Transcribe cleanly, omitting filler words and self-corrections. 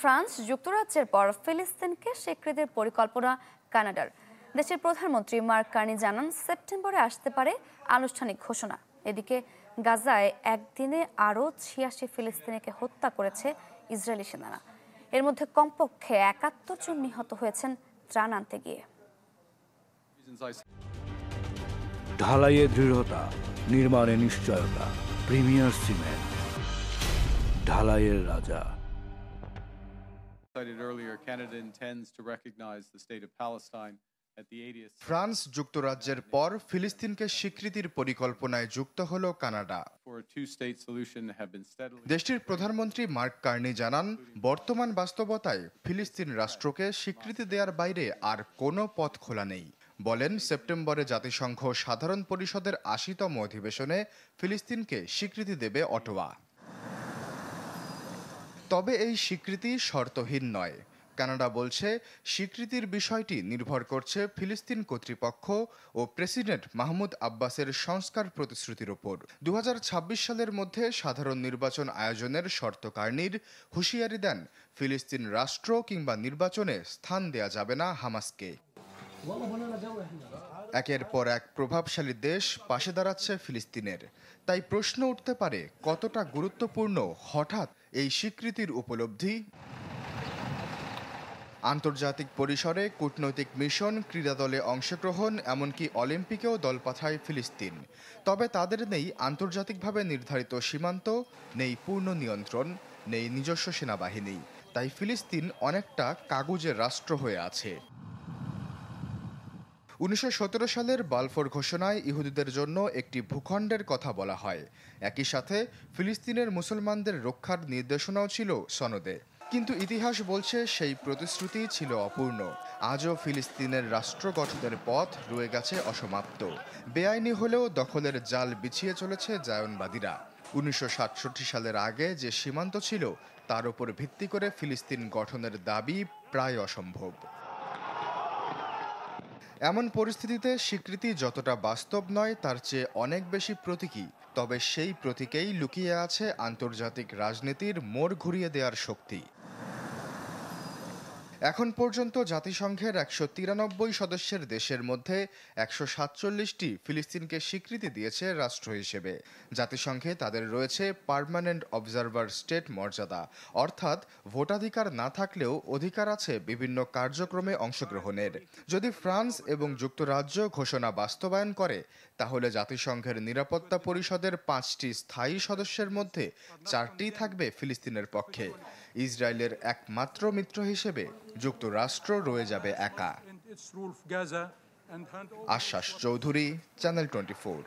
France যুক্তরাজ্যের পর ফিলিস্তিনকে স্বীকৃতির পরিকল্পনা কানাডার। দেশের প্রধানমন্ত্রী মার্ক কার্নি জানান, সেপ্টেম্বরে আসতে পারে আনুষ্ঠানিক ঘোষণা। এদিকে গাজায় একদিনে আরও ৮৬ ফিলিস্তিনিকে হত্যা করেছে ইসরায়েলি সেনারা। এর মধ্যে কমপক্ষে ৭১ জন নিহত হয়েছেন ত্রাণ আনতে গিয়ে। ঢালাইয়ে দৃঢ়তা, নির্মাণে নিশ্চয়তা। প্রিমিয়ার সিমেন্ট, ঢালাইয়ের রাজা। ফ্রান্স যুক্তরাজ্যের পর ফিলিস্তিনকে স্বীকৃতির পরিকল্পনায় যুক্ত হল কানাডা। দেশটির প্রধানমন্ত্রী মার্ক কার্নি জানান, বর্তমান বাস্তবতায় ফিলিস্তিন রাষ্ট্রকে স্বীকৃতি দেওয়ার বাইরে আর কোনো পথ খোলা নেই। বলেন, সেপ্টেম্বরে জাতিসংঘ সাধারণ পরিষদের ৮০তম অধিবেশনে ফিলিস্তিনকে স্বীকৃতি দেবে অটোয়া। তবে এই স্বীকৃতি শর্তহীন নয়। কানাডা বলছে, স্বীকৃতির বিষয়টি নির্ভর করছে ফিলিস্তিন কর্তৃপক্ষ ও প্রেসিডেন্ট মাহমুদ আব্বাসের সংস্কার প্রতিশ্রুতির ওপর। ২০২৬ সালের মধ্যে সাধারণ নির্বাচন আয়োজনের শর্ত কার্নির হুঁশিয়ারি দেন, ফিলিস্তিন রাষ্ট্র কিংবা নির্বাচনে স্থান দেয়া যাবে না হামাসকে। একের পর এক প্রভাবশালী দেশ পাশে দাঁড়াচ্ছে ফিলিস্তিনের। তাই প্রশ্ন উঠতে পারে, কতটা গুরুত্বপূর্ণ হঠাৎ এই স্বীকৃতির উপলব্ধি। আন্তর্জাতিক পরিসরে কূটনৈতিক মিশন, ক্রীড়া দলে অংশগ্রহণ, এমনকি অলিম্পিকেও দল পাঠায় ফিলিস্তিন। তবে তাদের নেই আন্তর্জাতিকভাবে নির্ধারিত সীমান্ত, নেই পূর্ণ নিয়ন্ত্রণ, নেই নিজস্ব সেনাবাহিনী। তাই ফিলিস্তিন অনেকটা কাগুজের রাষ্ট্র হয়ে আছে। ১৯১৭ সালের বালফোর ঘোষণায় ইহুদিদের জন্য একটি ভূখণ্ডের কথা বলা হয়। একই সাথে ফিলিস্তিনের মুসলমানদের রক্ষার নির্দেশনাও ছিল সনদে। কিন্তু ইতিহাস বলছে, সেই প্রতিশ্রুতি ছিল অপূর্ণ। আজও ফিলিস্তিনের রাষ্ট্র গঠনের পথ রয়ে গেছে অসমাপ্ত। বেআইনি হলেও দখলের জাল বিছিয়ে চলেছে জায়নবাদীরা। ১৯৬৭ সালের আগে যে সীমান্ত ছিল, তার উপর ভিত্তি করে ফিলিস্তিন গঠনের দাবি প্রায় অসম্ভব। এমন পরিস্থিতিতে স্বীকৃতি যতটা বাস্তব নয়, তার চেয়ে অনেক বেশি প্রতীকী। তবে সেই প্রতীকেই লুকিয়ে আছে আন্তর্জাতিক রাজনীতির মোড় ঘুরিয়ে দেওয়ার শক্তি। এখন পর্যন্ত জাতিসংঘের ১৯৩ সদস্যের দেশের মধ্যে ১৪৭টি ফিলিস্তিনকে স্বীকৃতি দিয়েছে রাষ্ট্র হিসেবে। জাতিসংঘে তাদের রয়েছে পার্মানেন্ট অবজারভার স্টেট মর্যাদা, অর্থাৎ ভোটাধিকার না থাকলেও অধিকার আছে বিভিন্ন কার্যক্রমে অংশগ্রহণের। যদি ফ্রান্স এবং যুক্তরাজ্য ঘোষণা বাস্তবায়ন করে, তাহলে জাতিসংঘের নিরাপত্তা পরিষদের ৫টি স্থায়ী সদস্যের মধ্যে ৪টি থাকবে ফিলিস্তিনের পক্ষে। ইসরায়েলের একমাত্র মিত্র হিসেবে যুক্তরাষ্ট্র রয়ে যাবে একা। আশ্বাস চৌধুরী, চ্যানেল 24।